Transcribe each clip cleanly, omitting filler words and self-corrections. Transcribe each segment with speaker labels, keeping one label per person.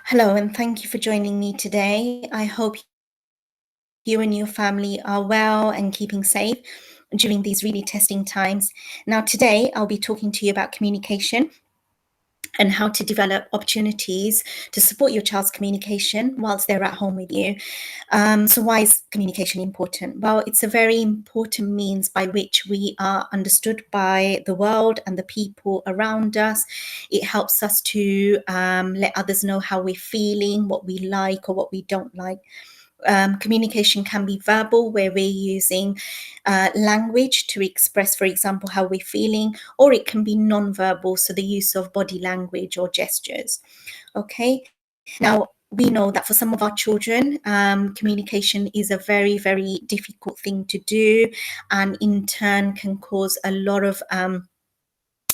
Speaker 1: Hello, and thank you for joining me today. I hope you and your family are well and keeping safe during these really testing times. Now, today I'll be talking to you about communication and how to develop opportunities to support your child's communication whilst they're at home with you. So why is communication important? Well, it's a very important means by which we are understood by the world and the people around us. It helps us to let others know how we're feeling, what we like or what we don't like. Communication can be verbal, where we're using language to express, for example, how we're feeling, or it can be non-verbal, so the use of body language or gestures. Okay. Now, we know that for some of our children, communication is a very, very difficult thing to do, and in turn can cause a lot of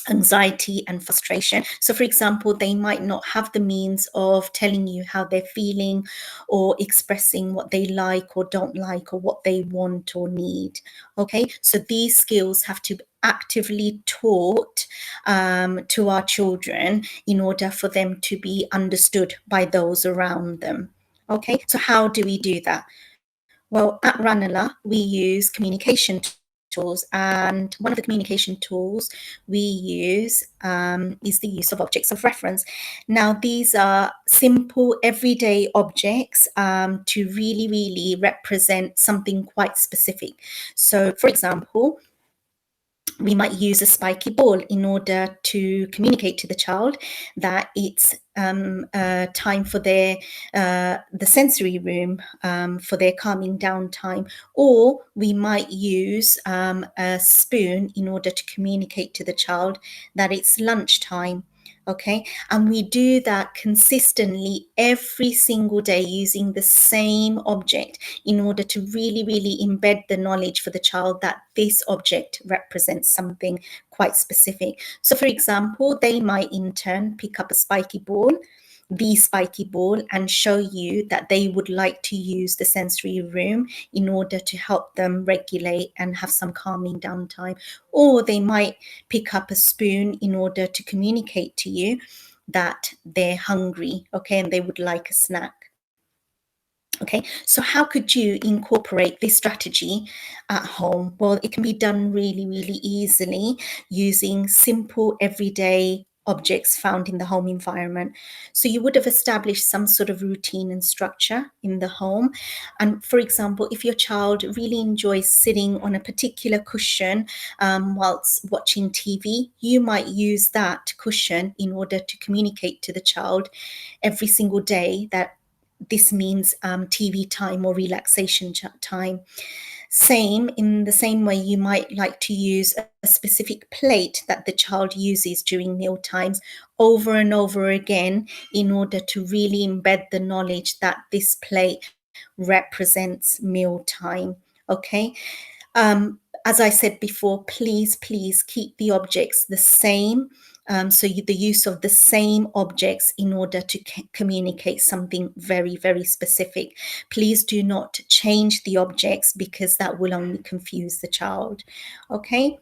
Speaker 1: anxiety and frustration. So, for example, they might not have the means of telling you how they're feeling or expressing what they like or don't like or what they want or need. Okay, so these skills have to be actively taught to our children in order for them to be understood by those around them. Okay, so how do we do that? Well, at Ranala, we use communication tools, and one of the communication tools we use is the use of objects of reference. Now, these are simple everyday objects to really, really represent something quite specific. So, for example, we might use a spiky ball in order to communicate to the child that it's time for their the sensory room, for their calming down time. Or we might use a spoon in order to communicate to the child that it's lunchtime. Okay, and we do that consistently every single day using the same object in order to really, really embed the knowledge for the child that this object represents something quite specific. So, for example, they might in turn pick up a spiky ball, the spiky ball, and show you that they would like to use the sensory room in order to help them regulate and have some calming down time. Or they might pick up a spoon in order to communicate to you that they're hungry, okay, and they would like a snack. Okay, so how could you incorporate this strategy at home? Well, it can be done really, really easily using simple everyday objects found in the home environment. So you would have established some sort of routine and structure in the home. And for example, if your child really enjoys sitting on a particular cushion whilst watching TV, you might use that cushion in order to communicate to the child every single day that this means TV time or relaxation time. Same, in the same way, you might like to use a specific plate that the child uses during meal times over and over again in order to really embed the knowledge that this plate represents meal time. Okay. As I said before, please, please keep the objects the same. The use of the same objects in order to communicate something very, very specific. Please do not change the objects because that will only confuse the child. Okay.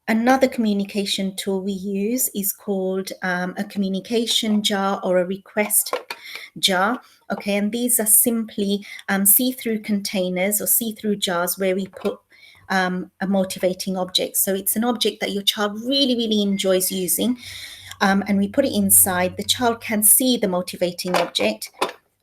Speaker 1: Another communication tool we use is called a communication jar or a request jar. Okay, and these are simply see-through containers or see-through jars where we put a motivating object. So it's an object that your child really, really enjoys using. And we put it inside. The child can see the motivating object,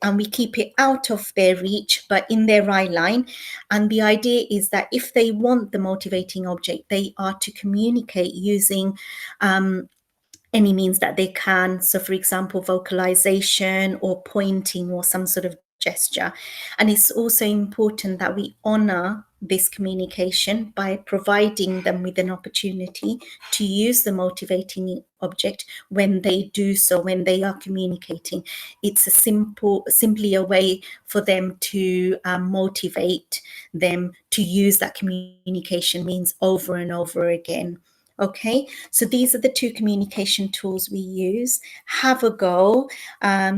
Speaker 1: and we keep it out of their reach but in their eye line. And the idea is that if they want the motivating object, they are to communicate using any means that they can. So, for example, vocalization or pointing or some sort of gesture. And it's also important that we honor this communication by providing them with an opportunity to use the motivating object when they do so, when they are communicating. It's simply a way for them to motivate them to use that communication means over and over again. Okay, so these are the two communication tools we use. Have a go,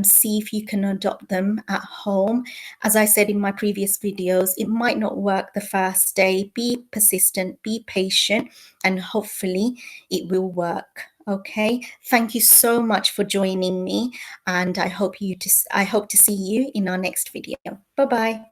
Speaker 1: see if you can adopt them at home. As I said in my previous videos, it might not work the first day. Be persistent, be patient, and hopefully it will work. Okay, thank you so much for joining me, and I hope to see you in our next video. Bye bye.